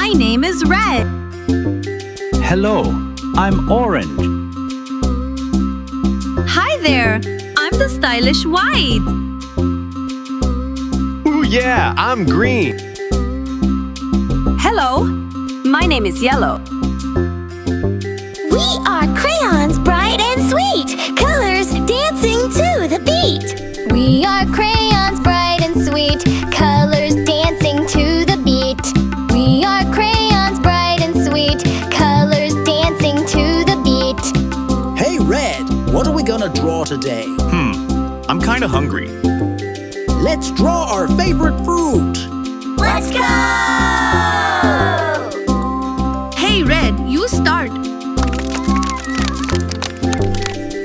My name is Red. Hello, I'm Orange. Hi there. I'm the stylish White. Ooh, yeah, I'm Green. Hello. My name is Yellow. We are crayons, bright and sweet, colors dancing to the beat. We are crayons, bright and sweet, colors dancing to the beat. We are crayons, bright and sweet, colors dancing to the beat. Hey, Red, what are we gonna draw today? I'm kinda hungry. Let's draw our favorite fruit. Let's go! Hey, Red, you start.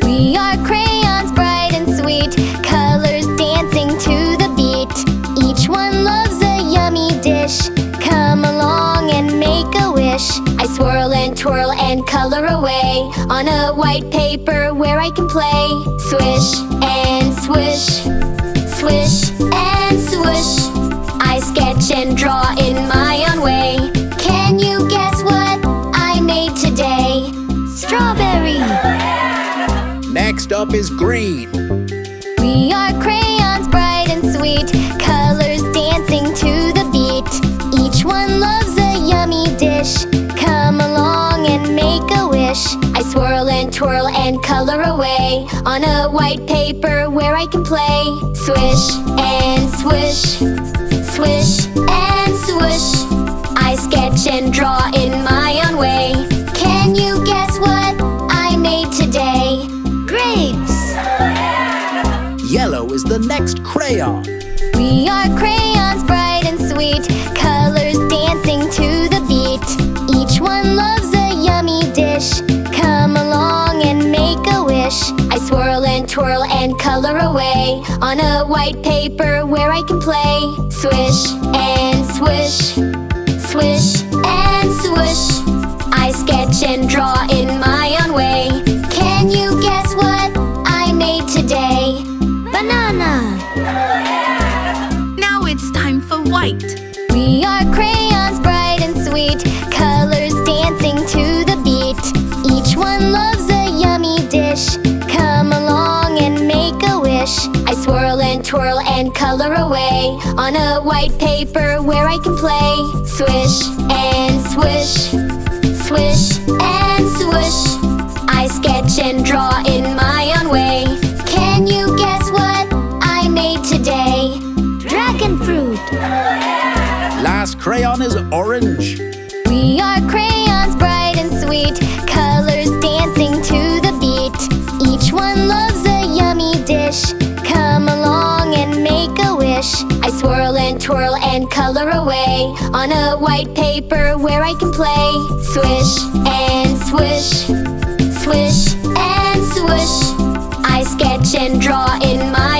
We are crayons, bright and sweet, colors dancing to the beat. Each one loves a yummy dish. Come along and make a wish. I swirl and twirl and color away on a white paper where I can play. Swish and swish, swish and swoosh. I sketch and draw in my own way. Can you guess what I made today? Strawberry! Next up is green. We are crayons, bright and sweet, colors dancing to the beat. Each one loves a yummy dish. Come along and make a wish. I swirl and twirl and color away on a white paper where I can play. Swish and swish, swish and swoosh. I sketch and draw in my own way. Can you guess what I made today? Grapes! Yellow is the next crayon. We are crayons, bright and sweet, colors dancing to the beat. Each one loves a yummy dish. Come along and make a wish. I swirl and twirl and color away on a white paper where I can play. Swish and swish, swish and swoosh. I sketch and draw in my own way. Can you guess what I made today? Banana! Now it's time for White. We are crayons, bright and sweet, colors dancing to the beat. Each one loves a yummy dish. Come along and make a wish. I swirl and twirl and color away on a white paper where I can play. Swish and swish, swish and swoosh. I sketch and draw in my own way. Can you guess what I made today? Dragon fruit! Last crayon is orange. We are crayons, bright and sweet, colors dancing to the beat. Each one loves a yummy dish. Come along and make a wish. I swirl and twirl and color away on a white paper where I can play. Swish and swish, swish and swoosh. I sketch and draw in my